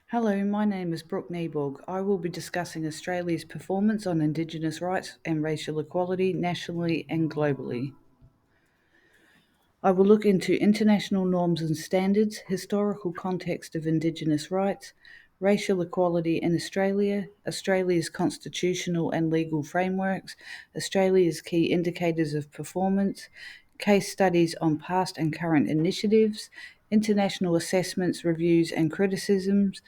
Hello, my name is Brooke Nieborg. I will be discussing Australia's performance on Indigenous rights and racial equality nationally and globally. I will look into international norms and standards, historical context of Indigenous rights, racial equality in Australia, Australia's constitutional and legal frameworks, Australia's key indicators of performance, case studies on past and current initiatives, international assessments, reviews, and criticisms,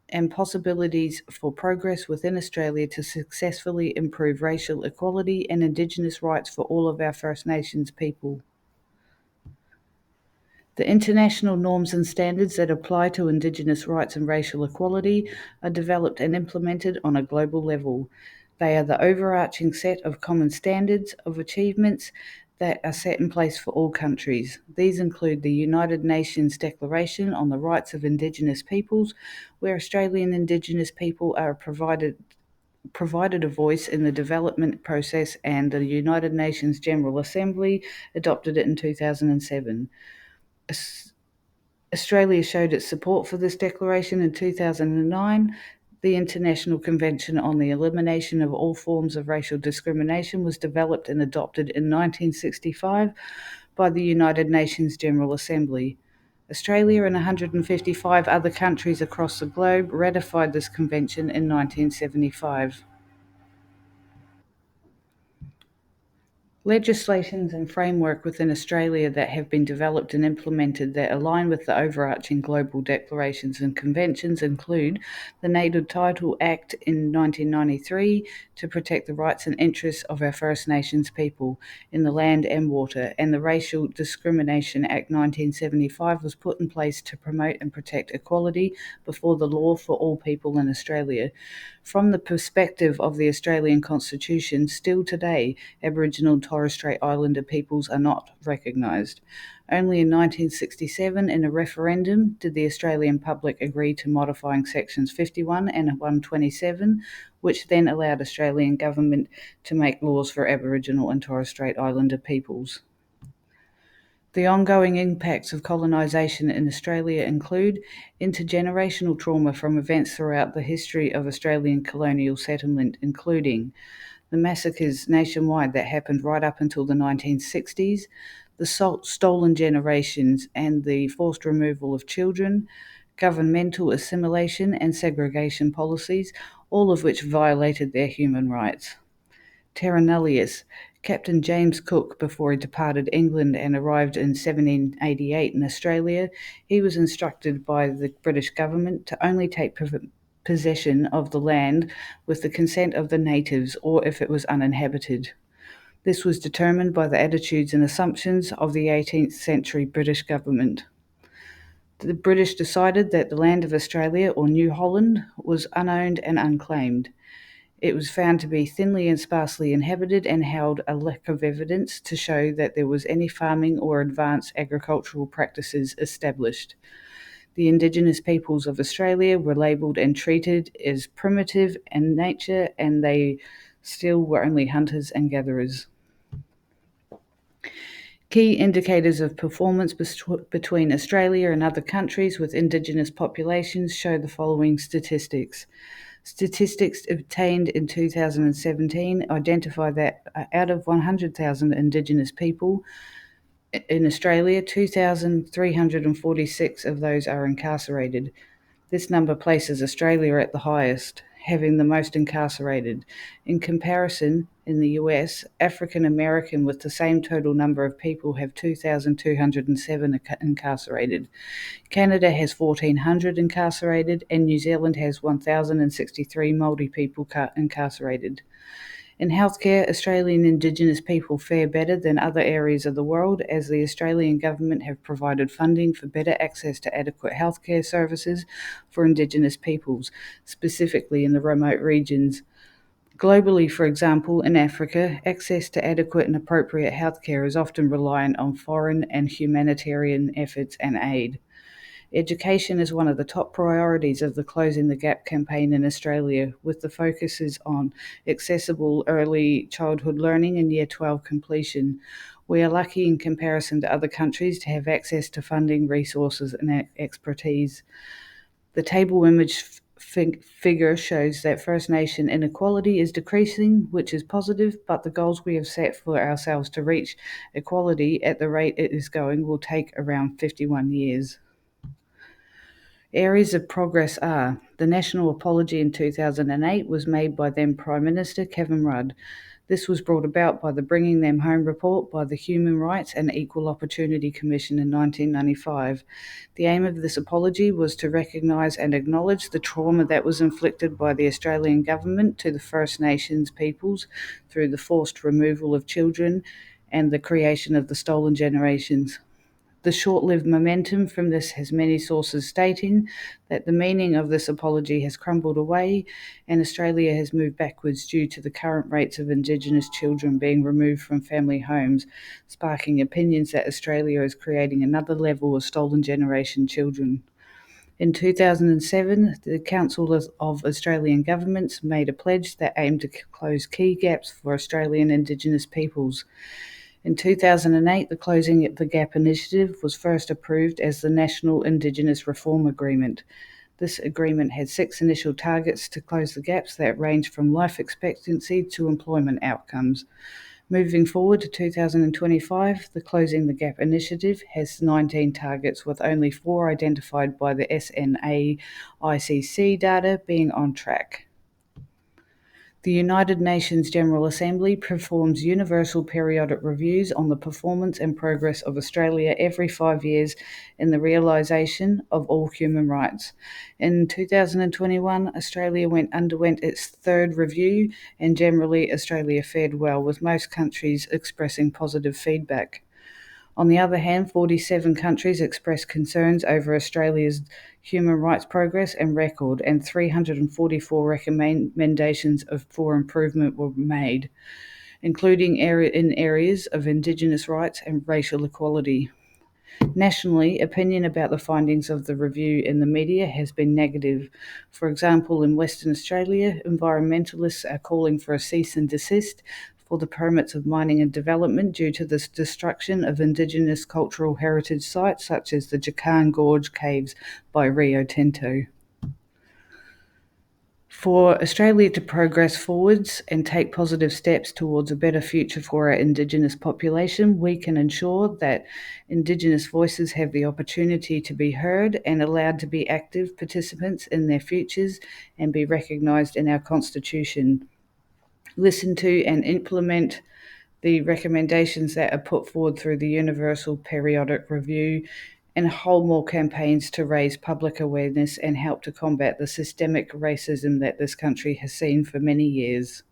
and possibilities for progress within Australia to successfully improve racial equality and Indigenous rights for all of our First Nations people. The international norms and standards that apply to Indigenous rights and racial equality are developed and implemented on a global level. They are the overarching set of common standards of achievements that are set in place for all countries. These include the United Nations Declaration on the Rights of Indigenous Peoples, where Australian Indigenous people are provided a voice in the development process, and the United Nations General Assembly adopted it in 2007. Australia showed its support for this declaration in 2009. The International Convention on the Elimination of All Forms of Racial Discrimination was developed and adopted in 1965 by the United Nations General Assembly. Australia and 155 other countries across the globe ratified this convention in 1975. Legislations and framework within Australia that have been developed and implemented that align with the overarching global declarations and conventions include the Native Title Act in 1993 to protect the rights and interests of our First Nations people in the land and water, and the Racial Discrimination Act 1975 was put in place to promote and protect equality before the law for all people in Australia. From the perspective of the Australian Constitution, still today, Aboriginal and Torres Strait Islander peoples are not recognised. Only in 1967, in a referendum, did the Australian public agree to modifying Sections 51 and 127, which then allowed Australian government to make laws for Aboriginal and Torres Strait Islander peoples. The ongoing impacts of colonisation in Australia include intergenerational trauma from events throughout the history of Australian colonial settlement, including the massacres nationwide that happened right up until the 1960s, the stolen generations and the forced removal of children, governmental assimilation and segregation policies, all of which violated their human rights. Terra Nullius, Captain James Cook, before he departed England and arrived in 1788 in Australia, he was instructed by the British government to only take possession of the land with the consent of the natives or if it was uninhabited. This was determined by the attitudes and assumptions of the 18th century British government. The British decided that the land of Australia, or New Holland, was unowned and unclaimed. It was found to be thinly and sparsely inhabited and held a lack of evidence to show that there was any farming or advanced agricultural practices established. The Indigenous peoples of Australia were labelled and treated as primitive in nature, and they still were only hunters and gatherers. Key indicators of performance between Australia and other countries with Indigenous populations show the following statistics. Statistics obtained in 2017 identify that out of 100,000 Indigenous people in Australia, 2,346 of those are incarcerated. This number places Australia at the highest, having the most incarcerated. In comparison, in the US, African American with the same total number of people have 2,207 incarcerated. Canada has 1,400 incarcerated, and New Zealand has 1,063 Māori people incarcerated. In healthcare, Australian Indigenous people fare better than other areas of the world, as the Australian government have provided funding for better access to adequate healthcare services for Indigenous peoples, specifically in the remote regions. Globally, for example, in Africa, access to adequate and appropriate healthcare is often reliant on foreign and humanitarian efforts and aid. Education is one of the top priorities of the Closing the Gap campaign in Australia, with the focuses on accessible early childhood learning and Year 12 completion. We are lucky in comparison to other countries to have access to funding, resources, and expertise. The table image figure shows that First Nation inequality is decreasing, which is positive, but the goals we have set for ourselves to reach equality at the rate it is going will take around 51 years. Areas of progress are: the national apology in 2008 was made by then Prime Minister Kevin Rudd. This was brought about by the Bringing Them Home report by the Human Rights and Equal Opportunity Commission in 1995. The aim of this apology was to recognise and acknowledge the trauma that was inflicted by the Australian government to the First Nations peoples through the forced removal of children and the creation of the Stolen Generations. The short-lived momentum from this has many sources stating that the meaning of this apology has crumbled away and Australia has moved backwards due to the current rates of Indigenous children being removed from family homes, sparking opinions that Australia is creating another level of stolen generation children. In 2007, the Council of Australian Governments made a pledge that aimed to close key gaps for Australian Indigenous peoples. In 2008, the Closing the Gap Initiative was first approved as the National Indigenous Reform Agreement. This agreement had 6 initial targets to close the gaps that range from life expectancy to employment outcomes. Moving forward to 2025, the Closing the Gap Initiative has 19 targets, with only 4 identified by the SNAICC data being on track. The United Nations General Assembly performs universal periodic reviews on the performance and progress of Australia every 5 years in the realisation of all human rights. In 2021, Australia underwent its 3rd review, and generally Australia fared well, with most countries expressing positive feedback. On the other hand, 47 countries expressed concerns over Australia's human rights progress and record, and 344 recommendations for improvement were made, including in areas of Indigenous rights and racial equality. Nationally, opinion about the findings of the review in the media has been negative. For example, in Western Australia, environmentalists are calling for a cease and desist for the permits of mining and development due to the destruction of Indigenous cultural heritage sites such as the Jacan Gorge Caves by Rio Tinto. For Australia to progress forwards and take positive steps towards a better future for our Indigenous population, we can ensure that Indigenous voices have the opportunity to be heard and allowed to be active participants in their futures and be recognised in our Constitution. Listen to and implement the recommendations that are put forward through the Universal Periodic Review, and hold more campaigns to raise public awareness and help to combat the systemic racism that this country has seen for many years.